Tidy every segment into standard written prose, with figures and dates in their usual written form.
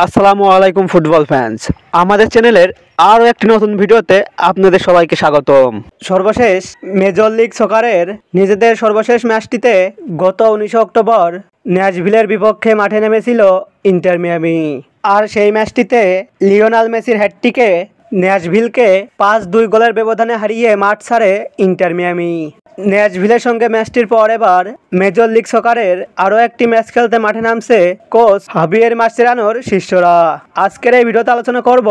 আসসালামু আলাইকুম football fans. আমাদের চ্যানেলের আরও একটি নতুন ভিডিওতে আপনাদের সবাইকে স্বাগতম। সর্বশেষ মেজর লিগ সকারের নিজেদের সর্বশেষ ম্যাচটিতে গত 19 অক্টোবর ন্যাশভিলের বিপক্ষে মাঠে নেমেছিল ইন্টার মিয়ামি। আর সেই ম্যাচটিতে লিওনেল মেসির হ্যাটট্রিকে ন্যাশভিলকে 5-2 গোলের ব্যবধানে হারিয়ে মাঠ ছাড়ে ইন্টার মিয়ামি। ন্যাশভিলের সঙ্গে ম্যাচটির পর এবার মেজর লিগ সকারের আরও একটি ম্যাচ খেলতে মাঠে নামছে কোচ হাভিয়ের মাসচেরানোর শিষ্যরা। আজকের এই ভিডিওতে আলোচনা করব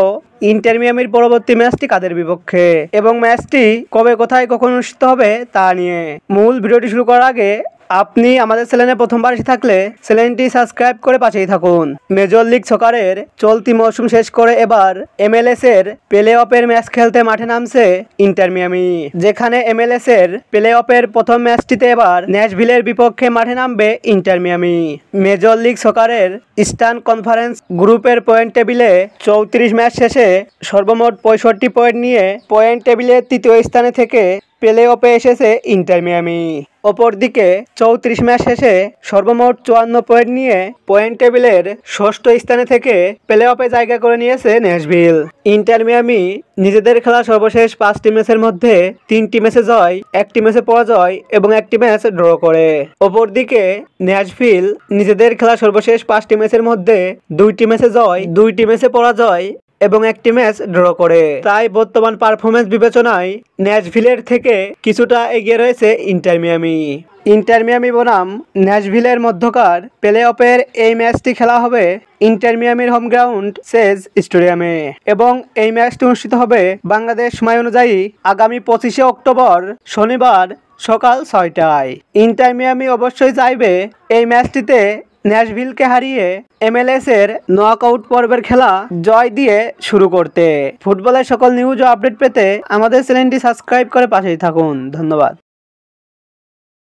ইন্টার মিয়ামির পরবর্তী ম্যাচটি কাদের বিপক্ষে এবং ম্যাচটি কবে কোথায় কখন অনুষ্ঠিত হবে তা নিয়ে। মূল ভিডিওটি শুরু করার আগে আপনি আমাদের চ্যানেলে প্রথমবার এসে থাকলে চ্যানেলটি সাবস্ক্রাইব করে পাশেই থাকুন। মেজর লিগ সকারের চলতি মৌসুম শেষ করে এবার MLS এর প্লে অফের ম্যাচ খেলতে মাঠে নামছে ইন্টার মিয়ামি, যেখানে MLS এর প্লে অফের প্রথম ম্যাচটিতে এবার ন্যাশভিলের বিপক্ষে মাঠে নামবে ইন্টার মিয়ামি। মেজর লিগ সকারের ইস্টার্ন কনফারেন্স গ্রুপের পয়েন্ট টেবিলে 34 ম্যাচ শেষে সর্বমোট 65 পয়েন্ট নিয়ে পয়েন্ট টেবিলের তৃতীয় স্থানে থেকে প্লে অফে এসেছে ইন্টার মিয়ামি। অপরদিকে 34 ম্যাচ শেষে সর্বমোট 54 পয়েন্ট নিয়ে পয়েন্ট টেবিলের ষষ্ঠ স্থানে থেকে প্লে অফে জায়গা করে নিয়েছে ন্যাশভিল। ইন্টার মিয়ামি নিজেদের খেলা সর্বশেষ 5টি ম্যাচের মধ্যে 3টি ম্যাচে জয়, 1টি ম্যাচে পরাজয় এবং 1টি ম্যাচ ড্র করে। অপরদিকে ন্যাশভিল নিজেদের খেলা সর্বশেষ 5টি ম্যাচের মধ্যে 2টি ম্যাচে জয়, 2টি ম্যাচে পরাজয় এবং 1টি ম্যাচ ড্র করে। তাই বর্তমান পারফরমেন্স বিবেচনায় ন্যাশভিলের থেকে কিছুটা এগিয়ে রয়েছে ইন্টার মিয়ামি। ইন্টার মিয়ামি বনাম ন্যাশভিলের মধ্যকার প্লে অফের এই ম্যাচটি খেলা হবে ইন্টার মিয়ামির হোম গ্রাউন্ড সেজ স্টেডিয়ামে এবং এই ম্যাচটি অনুষ্ঠিত হবে বাংলাদেশ সময় অনুযায়ী আগামী 25 অক্টোবর শনিবার সকাল 6টায়। ইন্টার মিয়ামি অবশ্যই চাইবে এই ম্যাচটিতে ন্যাশভিলকে হারিয়ে MLS এর নকআউট পর্বের খেলা জয় দিয়ে শুরু করতে। ফুটবলের সকল নিউজ ও আপডেট পেতে আমাদের চ্যানেলটি সাবস্ক্রাইব করে পাশেই থাকুন। ধন্যবাদ।